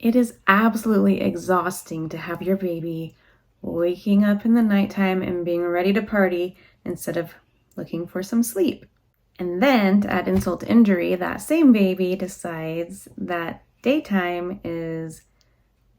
It is absolutely exhausting to have your baby waking up in the nighttime and being ready to party instead of looking for some sleep. And then, to add insult to injury, that same baby decides that daytime is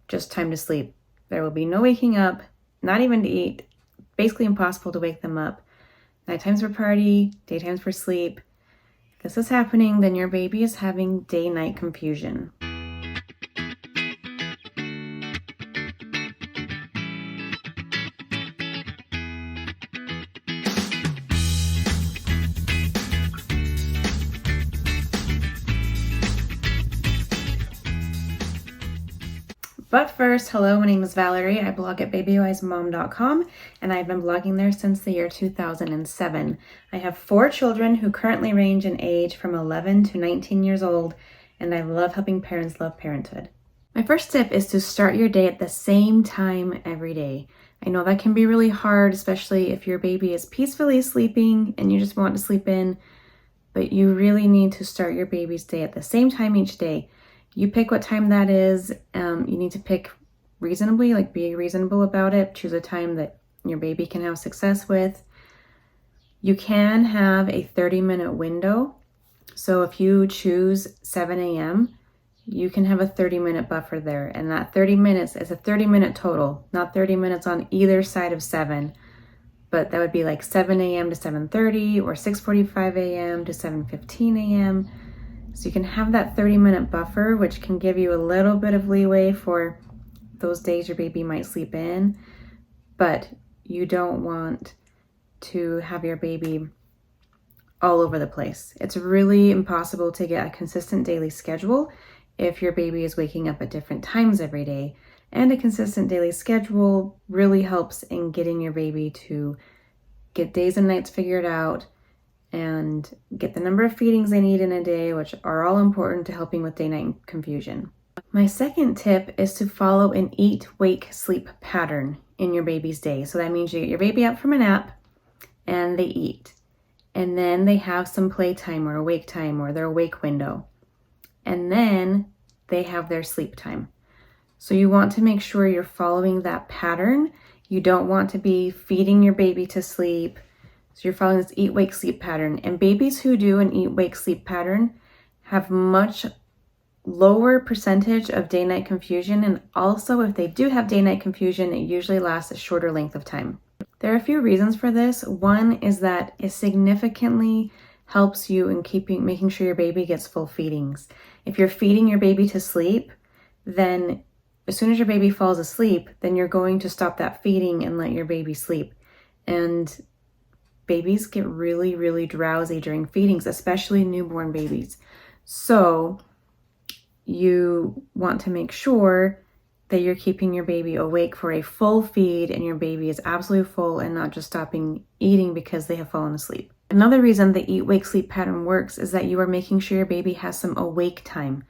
just time to sleep. There will be no waking up, not even to eat, basically impossible to wake them up. Nighttime's for party, daytime's for sleep. If this is happening, then your baby is having day-night confusion. But first, hello, my name is Valerie. I blog at babywisemom.com, and I've been blogging there since the year 2007. I have 4 children who currently range in age from 11 to 19 years old, and I love helping parents love parenthood. My first tip is to start your day at the same time every day. I know that can be really hard, especially if your baby is peacefully sleeping and you just want to sleep in, but you really need to start your baby's day at the same time each day. You pick what time that is. You need to pick reasonably, like be reasonable about it. Choose a time that your baby can have success with. You can have a 30-minute window. So if you choose 7 a.m., you can have a 30-minute buffer there. And that 30 minutes is a 30-minute total, not 30 minutes on either side of 7. But that would be like 7 a.m. to 7:30 or 6:45 a.m. to 7:15 a.m. So you can have that 30-minute buffer, which can give you a little bit of leeway for those days your baby might sleep in, but you don't want to have your baby all over the place. It's really impossible to get a consistent daily schedule if your baby is waking up at different times every day. And a consistent daily schedule really helps in getting your baby to get days and nights figured out and get the number of feedings they need in a day, which are all important to helping with day-night confusion. My second tip is to follow an eat-wake-sleep pattern in your baby's day. So that means you get your baby up from a nap and they eat. And then they have some playtime or awake time or their awake window. And then they have their sleep time. So you want to make sure you're following that pattern. You don't want to be feeding your baby to sleep. So you're following this eat-wake-sleep pattern. And babies who do an eat-wake-sleep pattern have much lower percentage of day-night confusion. And also, if they do have day-night confusion, it usually lasts a shorter length of time. There are a few reasons for this. One is that it significantly helps you in making sure your baby gets full feedings. If you're feeding your baby to sleep, then as soon as your baby falls asleep, then you're going to stop that feeding and let your baby sleep. And babies get really, really drowsy during feedings, especially newborn babies. So you want to make sure that you're keeping your baby awake for a full feed and your baby is absolutely full and not just stopping eating because they have fallen asleep. Another reason the eat-wake-sleep pattern works is that you are making sure your baby has some awake time,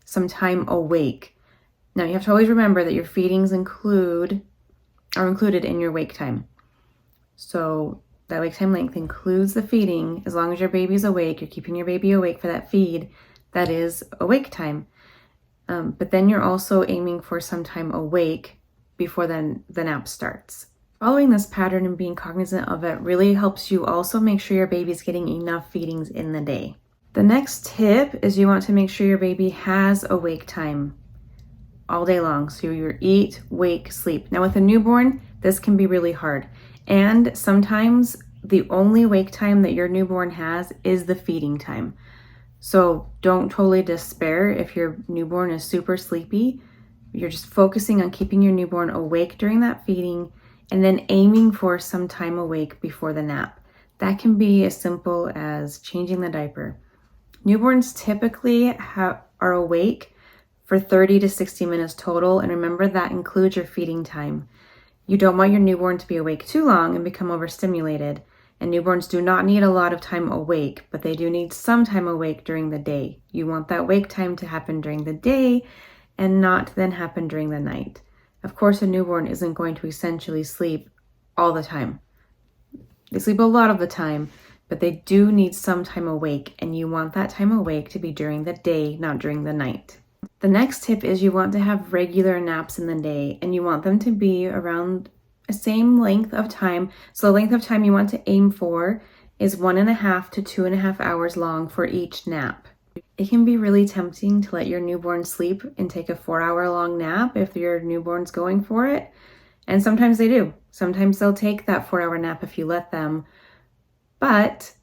some time awake. Now you have to always remember that your feedings are included in your wake time. So that wake time length includes the feeding. As long as your baby's awake, you're keeping your baby awake for that feed, that is awake time. But then you're also aiming for some time awake before the nap starts. Following this pattern and being cognizant of it really helps you also make sure your baby's getting enough feedings in the day. The next tip is you want to make sure your baby has awake time all day long. So you're eat, wake, sleep. Now with a newborn, this can be really hard. And sometimes the only wake time that your newborn has is the feeding time. So don't totally despair if your newborn is super sleepy. You're just focusing on keeping your newborn awake during that feeding and then aiming for some time awake before the nap. That can be as simple as changing the diaper. Newborns typically are awake for 30 to 60 minutes total, and remember that includes your feeding time. You don't want your newborn to be awake too long and become overstimulated. And newborns do not need a lot of time awake, but they do need some time awake during the day. You want that wake time to happen during the day and not then happen during the night. Of course, a newborn isn't going to essentially sleep all the time. They sleep a lot of the time, but they do need some time awake, and you want that time awake to be during the day, not during the night. The next tip is you want to have regular naps in the day, and you want them to be around the same length of time. So the length of time you want to aim for is 1.5 to 2.5 hours long for each nap. It can be really tempting to let your newborn sleep and take a 4-hour long nap if your newborn's going for it. And sometimes they do. Sometimes they'll take that 4-hour nap if you let them. But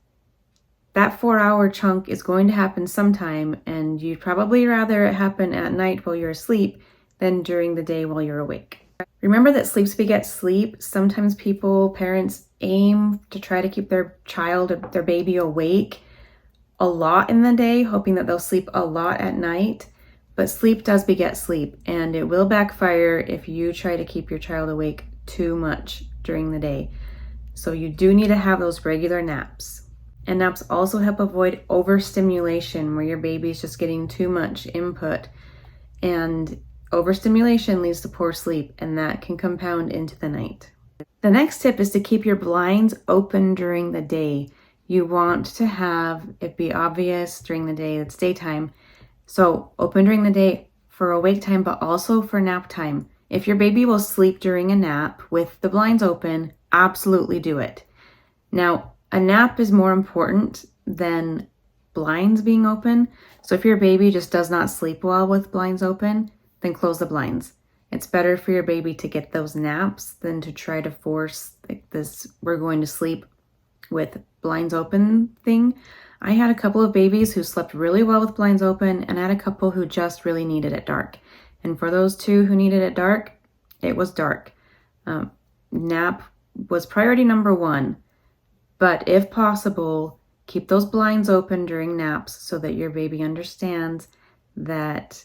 that 4-hour chunk is going to happen sometime, and you'd probably rather it happen at night while you're asleep than during the day while you're awake. Remember that sleep begets sleep. Sometimes parents aim to try to keep their child or their baby awake a lot in the day, hoping that they'll sleep a lot at night. But sleep does beget sleep, and it will backfire if you try to keep your child awake too much during the day. So you do need to have those regular naps. And naps also help avoid overstimulation, where your baby's just getting too much input. And overstimulation leads to poor sleep, and that can compound into the night. The next tip is to keep your blinds open during the day. You want to have it be obvious during the day, it's daytime. So open during the day for awake time, but also for nap time. If your baby will sleep during a nap with the blinds open, absolutely do it. Now, a nap is more important than blinds being open. So if your baby just does not sleep well with blinds open, then close the blinds. It's better for your baby to get those naps than to try to force this we're going to sleep with blinds open thing. I had a couple of babies who slept really well with blinds open, and I had a couple who just really needed it dark. And for those two who needed it dark, it was dark. Nap was priority number one, but if possible, keep those blinds open during naps so that your baby understands that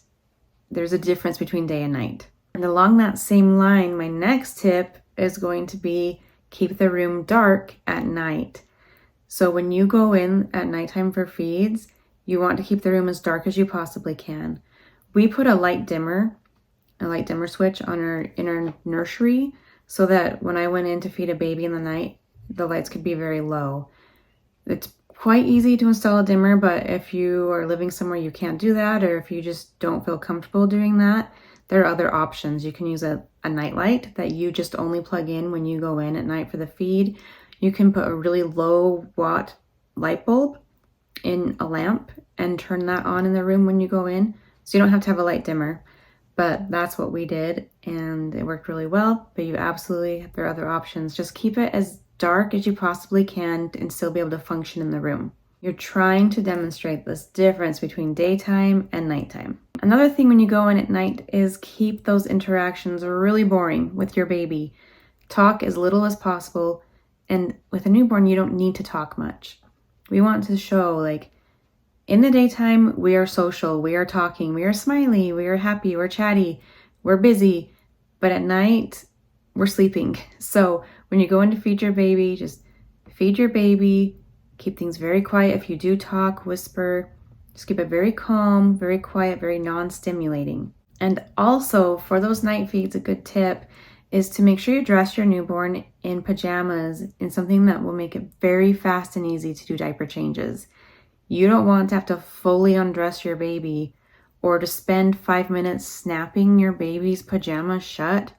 there's a difference between day and night. And along that same line, my next tip is going to be keep the room dark at night. So when you go in at nighttime for feeds, you want to keep the room as dark as you possibly can. We put a light dimmer switch in our nursery so that when I went in to feed a baby in the night, the lights could be very low. It's quite easy to install a dimmer, but if you are living somewhere you can't do that, or if you just don't feel comfortable doing that, there are other options. You can use a night light that you just only plug in when you go in at night for the feed. You can put a really low watt light bulb in a lamp and turn that on in the room when you go in. So you don't have to have a light dimmer, but that's what we did, and it worked really well. But there are other options. Just keep it as dark as you possibly can and still be able to function in the room. You're trying to demonstrate this difference between daytime and nighttime. Another thing when you go in at night is keep those interactions really boring with your baby. Talk as little as possible. And with a newborn, you don't need to talk much. We want to show, in the daytime, we are social, we are talking, we are smiley, we are happy, we're chatty, we're busy. But at night, we're sleeping. So when you go in to feed your baby, just feed your baby, keep things very quiet. If you do talk, whisper, just keep it very calm, very quiet, very non-stimulating. And also, for those night feeds, a good tip is to make sure you dress your newborn in pajamas, in something that will make it very fast and easy to do diaper changes. You don't want to have to fully undress your baby or to spend 5 minutes snapping your baby's pajamas shut.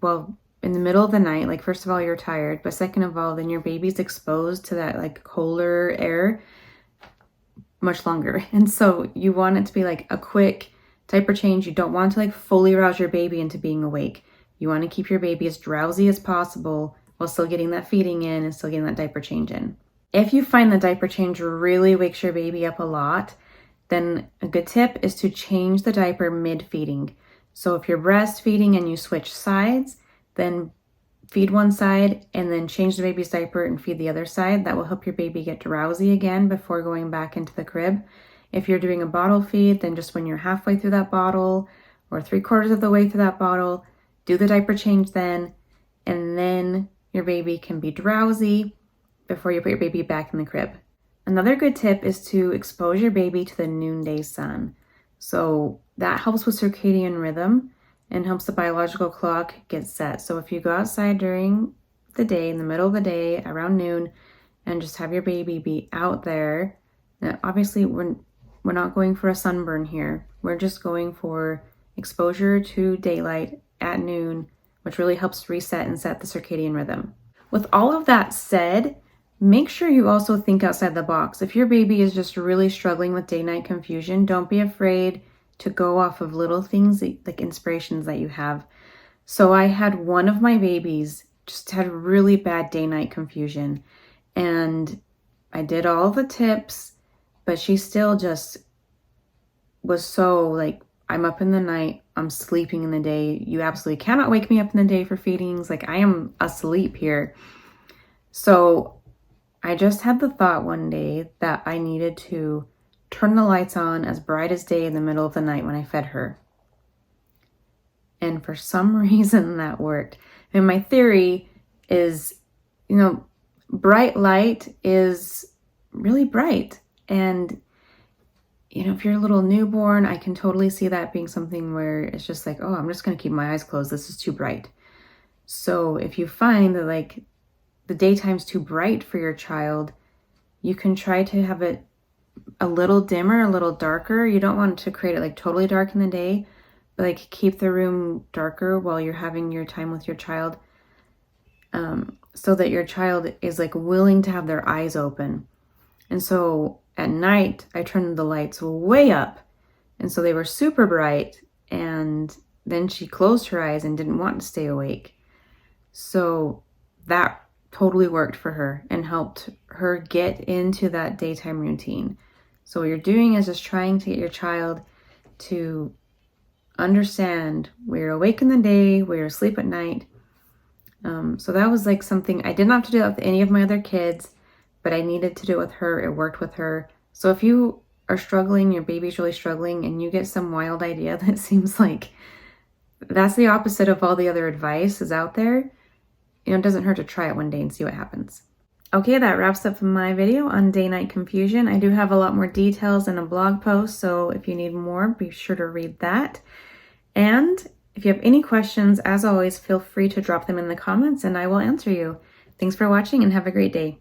Well, in the middle of the night, first of all, you're tired, but second of all, then your baby's exposed to that colder air much longer. And so you want it to be a quick diaper change. You don't want to fully rouse your baby into being awake. You want to keep your baby as drowsy as possible while still getting that feeding in and still getting that diaper change in. If you find the diaper change really wakes your baby up a lot, then a good tip is to change the diaper mid-feeding. So if you're breastfeeding and you switch sides, then feed one side and then change the baby's diaper and feed the other side. That will help your baby get drowsy again before going back into the crib. If you're doing a bottle feed, then just when you're halfway through that bottle or 3/4 of the way through that bottle, do the diaper change then, and then your baby can be drowsy before you put your baby back in the crib. Another good tip is to expose your baby to the noonday sun. So that helps with circadian rhythm and helps the biological clock get set. So if you go outside during the day, in the middle of the day, around noon, and just have your baby be out there, now obviously We're not going for a sunburn here. We're just going for exposure to daylight at noon, which really helps reset and set the circadian rhythm. With all of that said, make sure you also think outside the box. If your baby is just really struggling with day-night confusion, don't be afraid to go off of little things like inspirations that you have. So I had one of my babies just had really bad day-night confusion, and I did all the tips, but she still just was so like, I'm up in the night, I'm sleeping in the day. You absolutely cannot wake me up in the day for feedings. Like, I am asleep here. So I just had the thought one day that I needed to turn the lights on as bright as day in the middle of the night when I fed her. And for some reason that worked. And my theory is, bright light is really bright. And, if you're a little newborn, I can totally see that being something where it's just like, oh, I'm just going to keep my eyes closed. This is too bright. So if you find that like the daytime's too bright for your child, you can try to have it a little dimmer, a little darker. You don't want to create it like totally dark in the day, but like keep the room darker while you're having your time with your child, so that your child is like willing to have their eyes open. And so at night, I turned the lights way up, and so they were super bright, and then she closed her eyes and didn't want to stay awake. So that totally worked for her and helped her get into that daytime routine. So what you're doing is just trying to get your child to understand where you're awake in the day, where you're asleep at night. So that was like something I didn't have to do with any of my other kids, but I needed to do it with her. It worked with her. So if you are struggling, your baby's really struggling, and you get some wild idea that seems like that's the opposite of all the other advice is out there, it doesn't hurt to try it one day and see what happens. Okay, that wraps up my video on day-night confusion. I do have a lot more details in a blog post, so if you need more, be sure to read that. And if you have any questions, as always, feel free to drop them in the comments and I will answer you. Thanks for watching and have a great day.